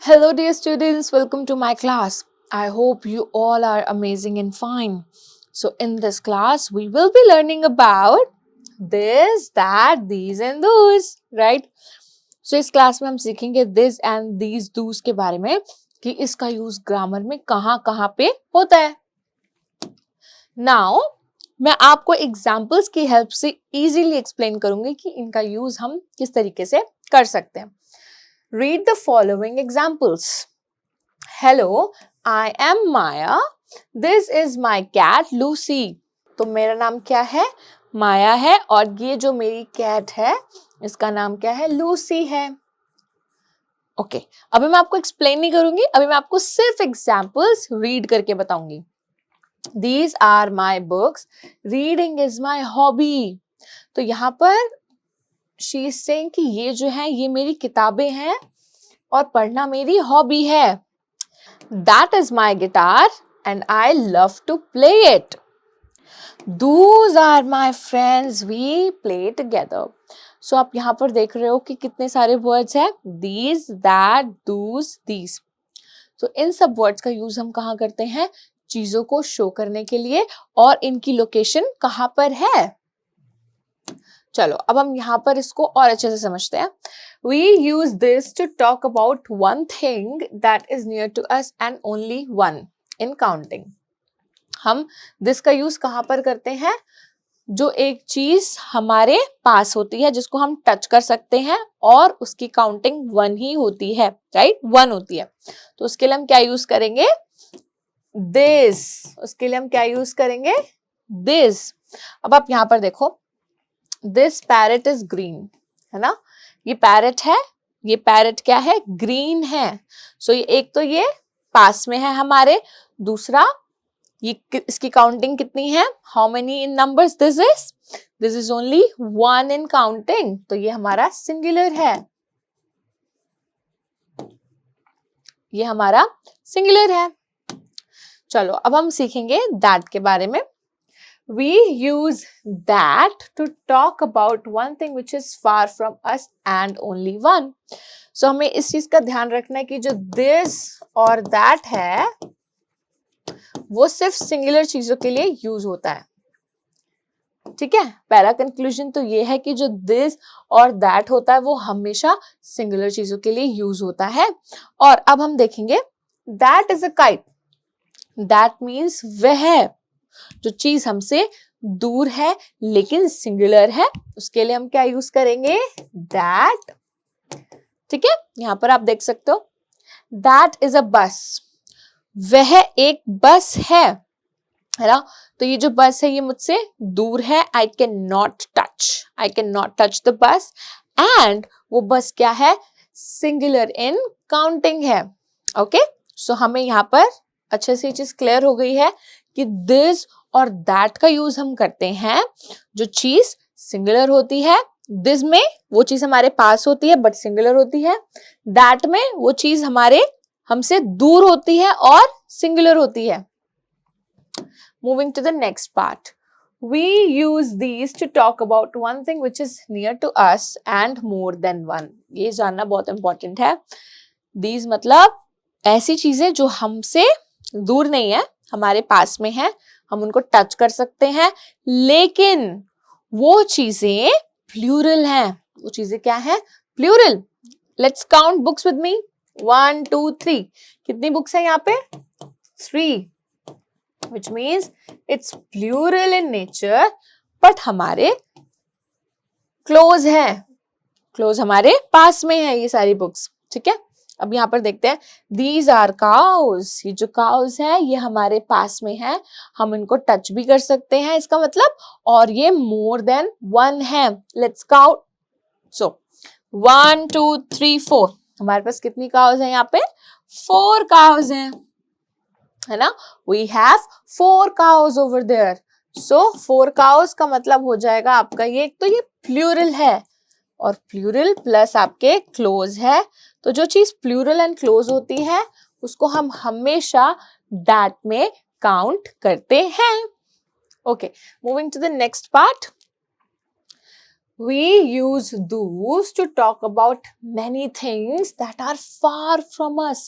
Hello, dear students, welcome to my class. I hope you all are amazing and fine. So, in this class, we will be learning about this, that, these, and those, right? So, इस class में हम सीखेंगे this and these, those के बारे में कि इसका use grammar में कहाँ पे होता है. Now, मैं आपको एग्जाम्पल्स की हेल्प से इजीली एक्सप्लेन करूंगी कि इनका यूज हम किस तरीके से कर सकते हैं. Read the following examples. Hello, I am Maya. This is my cat Lucy. तो मेरा नाम क्या है? माया है और ये जो मेरी कैट है इसका नाम क्या है? लूसी है. ओके, अभी मैं आपको एक्सप्लेन नहीं करूंगी, अभी मैं आपको सिर्फ एग्जाम्पल्स रीड करके बताऊंगी. These are my books. Reading is my hobby. तो यहाँ पर she is saying कि ये जो है ये मेरी किताबें हैं और पढ़ना मेरी हॉबी है. That is my guitar and I love to play it. Those are my friends, we play together. So आप यहाँ पर देख रहे हो कि कितने सारे वर्ड्स हैं. These, that, those, these. तो इन सब वर्ड्स का यूज हम कहाँ करते हैं? चीजों को शो करने के लिए और इनकी लोकेशन कहाँ पर है. चलो अब हम यहाँ पर इसको और अच्छे से समझते हैं. We use this to talk about one thing that is near to us and only one in counting. हम this का यूज कहाँ पर करते हैं? जो एक चीज हमारे पास होती है जिसको हम टच कर सकते हैं और उसकी काउंटिंग 1 ही होती है, राइट? 1 होती है. तो उसके लिए हम क्या यूज करेंगे? This. उसके लिए हम क्या यूज करेंगे? This. अब आप यहाँ पर देखो, This parrot is green, है ना? ये पैरेट है, ये पैरेट क्या है? ग्रीन है. सो ये एक तो ये पास में है हमारे, दूसरा ये इसकी काउंटिंग कितनी है? How many in numbers this is only 1 in counting. तो ये हमारा सिंगुलर है, ये हमारा सिंगुलर है. चलो अब हम सीखेंगे दैट के बारे में. We use that to talk about one thing which is far from us and only one. So हमें इस चीज का ध्यान रखना है कि जो this और that है वो सिर्फ सिंगुलर चीजों के लिए यूज होता है. ठीक है, पहला कंक्लूजन तो ये है कि जो this और that होता है वो हमेशा सिंगुलर चीजों के लिए यूज होता है. और अब हम देखेंगे that is a kite. That means वह जो चीज हमसे दूर है लेकिन सिंगुलर है, उसके लिए हम क्या यूज करेंगे? दैट. ठीक है, यहां पर आप देख सकते हो दैट इज अ बस. वह एक बस है ना? तो ये जो बस है ये मुझसे दूर है. I can not touch the bus. And वो बस क्या है? सिंगुलर इन काउंटिंग है. ओके, सो हमें यहाँ पर अच्छे से ये चीज क्लियर हो गई है कि दिस और दैट का यूज हम करते हैं जो चीज सिंगुलर होती है. दिस में वो चीज हमारे पास होती है बट सिंगुलर होती है. दैट में वो चीज हमसे दूर होती है और सिंगुलर होती है. Moving to the next part. We use these to talk about one thing which is near to us and more than one. ये जानना बहुत इंपॉर्टेंट है. These मतलब ऐसी चीजें जो हमसे दूर नहीं है, हमारे पास में है, हम उनको टच कर सकते हैं, लेकिन वो चीजें प्लूरल हैं. वो चीजें क्या है? Plural. Let's count books with me. 1 2 3. कितनी बुक्स है यहाँ पे? 3. which means it's plural in nature, but हमारे क्लोज है, क्लोज हमारे पास में है ये सारी बुक्स. ठीक है, अब यहाँ पर देखते हैं. These are cows. ये जो cows है ये हमारे पास में है, हम इनको टच भी कर सकते हैं, इसका मतलब. और ये more than one है. Let's count. So 1 2 3 4. हमारे पास कितनी cows है यहाँ पे? 4 cows हैं, है ना? We have 4 cows over there. So 4 cows का मतलब हो जाएगा आपका ये, तो ये प्लूरल है और प्लूरल प्लस आपके क्लोज है. तो जो चीज प्लूरल एंड क्लोज होती है उसको हम हमेशा दैट में काउंट करते हैं. Okay, moving to the next part. We use those to talk about many things that are far from us.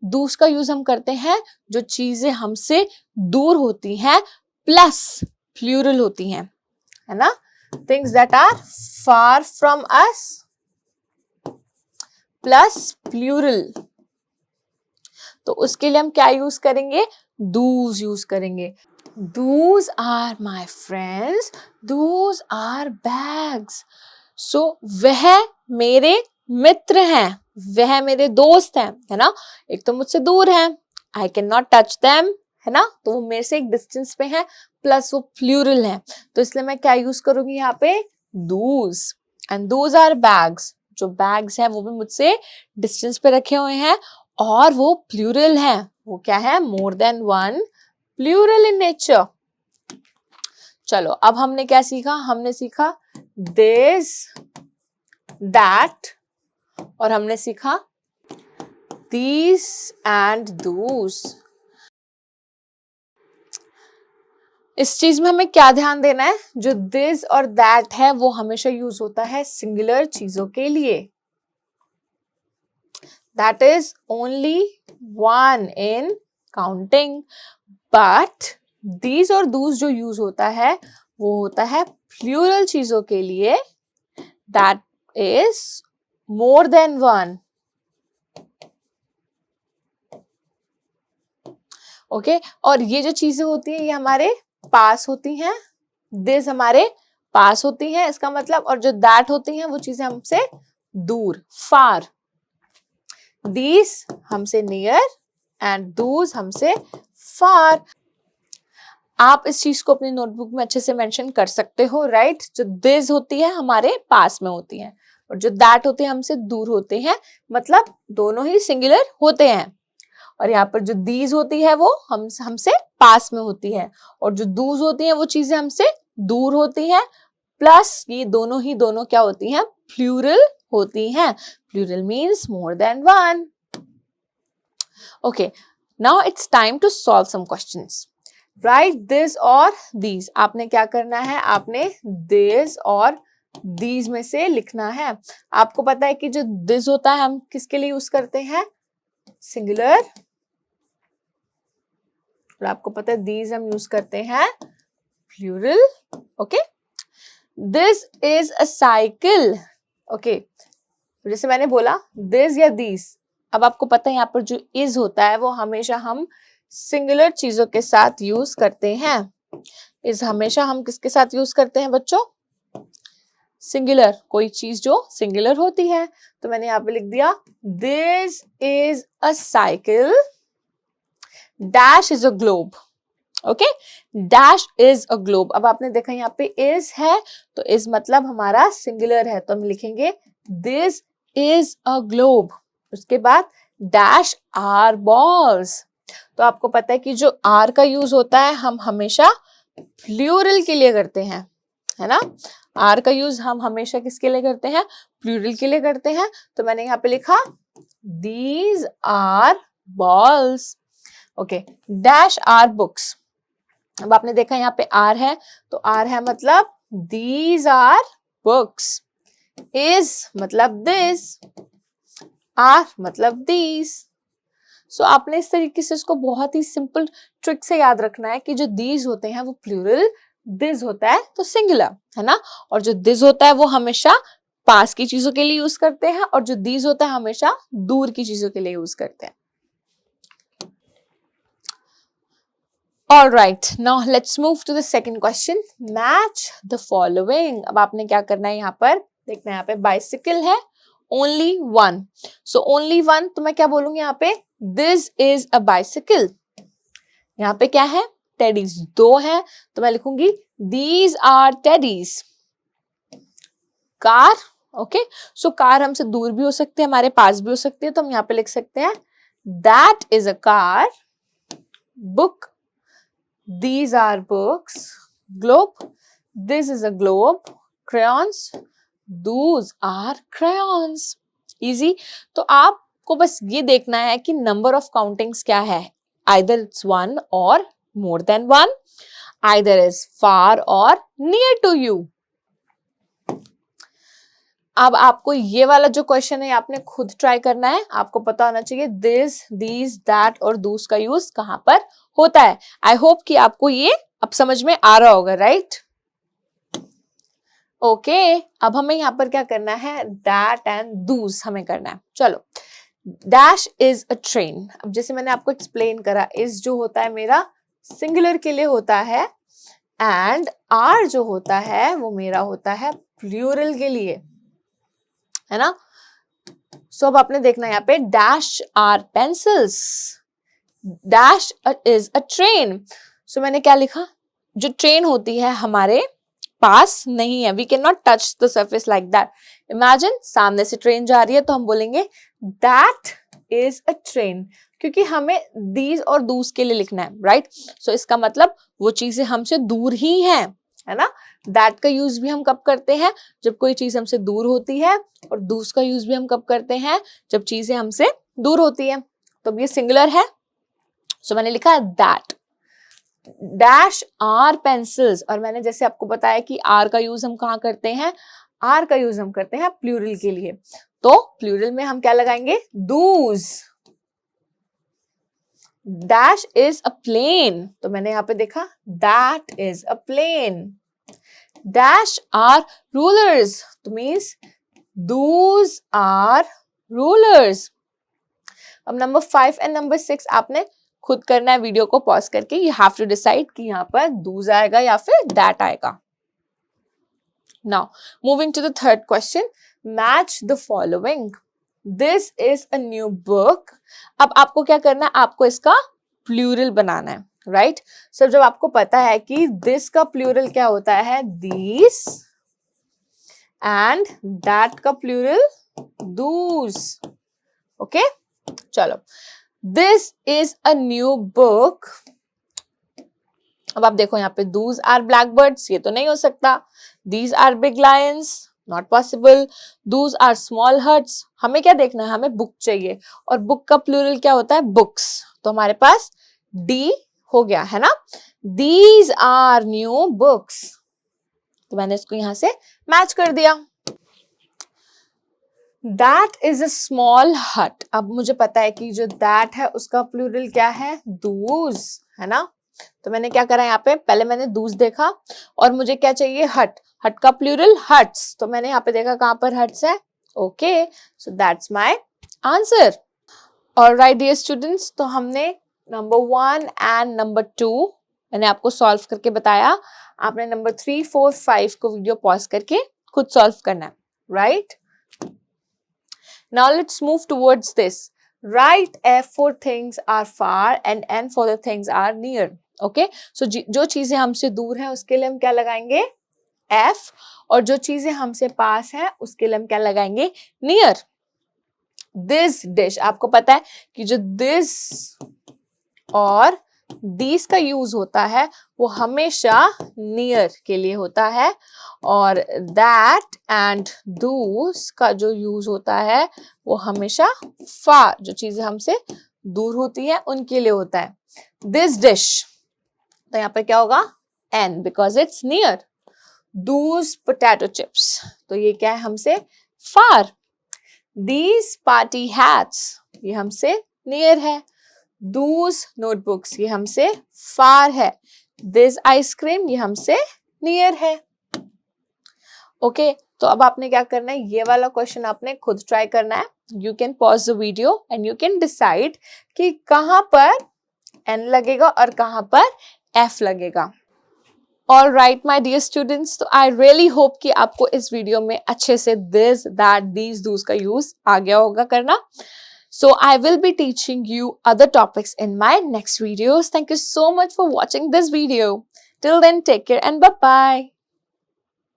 those का यूज हम करते हैं जो चीजें हमसे दूर होती हैं, प्लस प्लूरल होती हैं, है ना? things that are far from us plus plural. तो उसके लिए हम क्या यूज करेंगे? those यूज करेंगे. Those are my friends. Those are bags. So वह मेरे मित्र हैं, वह मेरे दोस्त हैं, है ना? एक तो मुझसे दूर है, I cannot touch them, है ना? तो वो मेरे से एक डिस्टेंस पे है, प्लस वो प्लूरल है, तो इसलिए मैं क्या यूज करूंगी यहाँ पे? those. And those are bags. जो बैग्स हैं वो भी मुझसे डिस्टेंस पे रखे हुए हैं और वो प्लूरल है. वो क्या है? more than one, plural in nature. चलो अब हमने क्या सीखा? हमने सीखा this, that, और हमने सीखा these and those. इस चीज में हमें क्या ध्यान देना है? जो this और that है वो हमेशा यूज होता है सिंगुलर चीजों के लिए. That is only one in counting. But these और those जो यूज होता है वो होता है प्लूरल चीजों के लिए. That is more than one. Okay और ये जो चीजें होती हैं ये हमारे पास होती हैं. this हमारे पास होती हैं, इसका मतलब, और जो that होती हैं वो चीजें हमसे दूर, far. these हमसे near and those हमसे far. आप इस चीज को अपनी नोटबुक में अच्छे से मेंशन कर सकते हो, राइट? जो this होती है हमारे पास में होती है और जो that होती है हमसे दूर होते हैं, मतलब दोनों ही सिंगुलर होते हैं. और यहाँ पर जो these होती है वो हमसे पास में होती है और जो those होती हैं वो चीजें हमसे दूर होती हैं, प्लस ये दोनों क्या होती हैं? प्लूरल होती हैं. Plural means more than one. Okay, now it's time to solve some questions. Write this or these. आपने क्या करना है? आपने this और these में से लिखना है. आपको पता है कि जो this होता है हम किसके लिए यूज करते हैं? सिंगुलर. और आपको पता है these हम यूज करते हैं plural. Okay, this is a cycle. Okay, जैसे मैंने बोला this या these. अब आपको पता है यहाँ पर जो is होता है वो हमेशा हम सिंगुलर चीजों के साथ यूज करते हैं. is हमेशा हम किसके साथ यूज करते हैं बच्चों? सिंगुलर. कोई चीज जो सिंगुलर होती है. तो मैंने यहाँ पे लिख दिया this is a cycle, dash is a globe. Okay, dash is a globe. अब आपने देखा यहाँ पे is है तो is मतलब हमारा सिंगुलर है, तो हम लिखेंगे this is a globe. उसके बाद dash are balls. तो आपको पता है कि जो आर का यूज होता है हम हमेशा प्लूरल के लिए करते हैं, है ना? आर का यूज हम हमेशा किसके लिए करते हैं? प्लूरल के लिए करते हैं. तो मैंने यहाँ पे लिखा these are balls. Okay, dash are books. अब आपने देखा यहाँ पे आर है तो आर है मतलब these are books. is मतलब this, are मतलब these. सो आपने इस तरीके से इसको बहुत ही सिंपल ट्रिक से याद रखना है कि जो these होते हैं वो प्लूरल, this होता है तो सिंगुलर, है ना? और जो this होता है वो हमेशा पास की चीजों के लिए यूज करते हैं और जो these होता है हमेशा दूर की चीजों के लिए यूज करते हैं. All right, now let's move to the second question. Match the following. अब आपने क्या करना है? यहाँ पर देखना है, यहाँ पे bicycle है, only one. So only one, तो मैं क्या बोलूंगी यहाँ पे? This is a bicycle. यहाँ पे क्या है? Teddies. दो है तो मैं लिखूंगी these are teddies. Car. Okay, so car हमसे दूर भी हो सकती है, हमारे पास भी हो सकती है, तो हम यहाँ पे लिख सकते हैं that is a car. book, these are books. globe, this is a globe. crayons, those are crayons. easy. तो आपको बस ये देखना है कि number of countings क्या है. either it's one or more than one. either is far or near to you. अब आपको ये वाला जो क्वेश्चन है आपने खुद ट्राई करना है, आपको पता होना चाहिए दिस, दीज, दैट और दूस का यूज कहां पर होता है। आई होप कि आपको ये अब समझ में आ रहा होगा, राइट? ओके, अब हमें यहाँ पर क्या करना है, दैट एंड दूस हमें करना है। चलो, डैश इज अ ट्रेन। अब जैसे मैंने आपको एक्सप्लेन करा, इज जो होता है मेरा सिंगुलर के लिए होता है, एंड आर जो होता है वो मेरा होता है प्लूरल के लिए, है ना? सो अब आपने देखना है यहाँ पे dash are pencils, dash is a train. So मैंने क्या लिखा, जो ट्रेन होती है हमारे पास नहीं है, we can not touch the surface like that. Imagine सामने से ट्रेन जा रही है तो हम बोलेंगे दैट इज अ ट्रेन, क्योंकि हमें दीज और दूस के लिए लिखना है, राइट? सो इसका मतलब वो चीजें हमसे दूर ही हैं, है ना? दैट का यूज भी हम कब करते हैं, जब कोई चीज हमसे दूर होती है, और दूस का यूज भी हम कब करते हैं, जब चीजें हमसे दूर होती है। तो अब ये सिंगुलर है, सो मैंने लिखा है दैट डैश आर पेंसिल्स, और मैंने जैसे आपको बताया कि आर का यूज हम कहाँ करते हैं, आर का यूज हम करते हैं प्लूरल के लिए, तो प्लूरल में हम क्या लगाएंगे, those. Dash is a plane, तो मैंने यहाँ पे देखा that is a plane. Dash are rulers, तो मीन्स दूज आर रूलर्स। अब नंबर 5 एंड नंबर 6 आपने खुद करना है, वीडियो को पॉज करके। यू हैव टू डिसाइड कि यहाँ पर दूज आएगा या फिर दैट आएगा। Now moving to the third question, match the following. This is a new book. अब आपको क्या करना है, आपको इसका प्लूरल बनाना है, राइट? सो जब आपको पता है कि दिस का प्लूरल क्या होता है, दीस, एंड दैट का प्लूरल दूज। ओके, चलो, this is a new book. अब आप देखो यहाँ पे दूज आर ब्लैक बर्ड्स, ये तो नहीं हो सकता। These are big lions, not possible. Those are small huts, हमें क्या देखना है, हमें बुक चाहिए, और बुक का प्लूरल क्या होता है, बुक्स। तो हमारे पास डी हो गया, है ना? दीज आर न्यू बुक्स, तो मैंने इसको यहां से मैच कर दिया। दैट इज अ स्मॉल हट। अब मुझे पता है कि जो दैट है उसका प्लूरल क्या है, दूज, है ना? तो मैंने क्या करा यहाँ पे, पहले मैंने दूज देखा, और मुझे क्या चाहिए, हट। हट का प्लूरल हट्स, तो मैंने यहाँ पे देखा कहां पर हट्स है। Okay, so that's my answer. Alright dear students, तो हमने नंबर 1 एंड नंबर 2 मैंने आपको सॉल्व करके बताया। आपने नंबर 3, 4, 5 को वीडियो पॉज करके खुद सॉल्व करना है, right? Now let's move towards this. Write F for things are far and N for the things are near. Okay? So जो चीजें हमसे दूर हैं उसके लिए हम क्या लगाएंगे, F, और जो चीजें हमसे पास हैं उसके लिए हम क्या लगाएंगे, near. This dish, आपको पता है कि जो this और these का यूज होता है वो हमेशा near के लिए होता है, और that and those का जो यूज होता है वो हमेशा far, जो चीजें हमसे दूर होती है उनके लिए होता है। This dish, तो यहाँ पे क्या होगा, N, because it's near. Those potato chips, तो ये क्या है, हमसे far. These party hats, ये हमसे near है। Those notebooks, ये हमसे far है। This ice cream, ये हमसे near है। ओके, तो अब आपने क्या करना है, ये वाला क्वेश्चन आपने खुद ट्राई करना है। You can pause the video and you can decide कि कहां पर N लगेगा और कहां पर F लगेगा। All right my dear students, तो आई रियली होप कि आपको इस वीडियो में अच्छे से दिस, दैट, दीज, दूस का यूज आ गया होगा करना। So I will be teaching you other topics in my next videos. Thank you so much for watching this video. Till then, take care and bye-bye.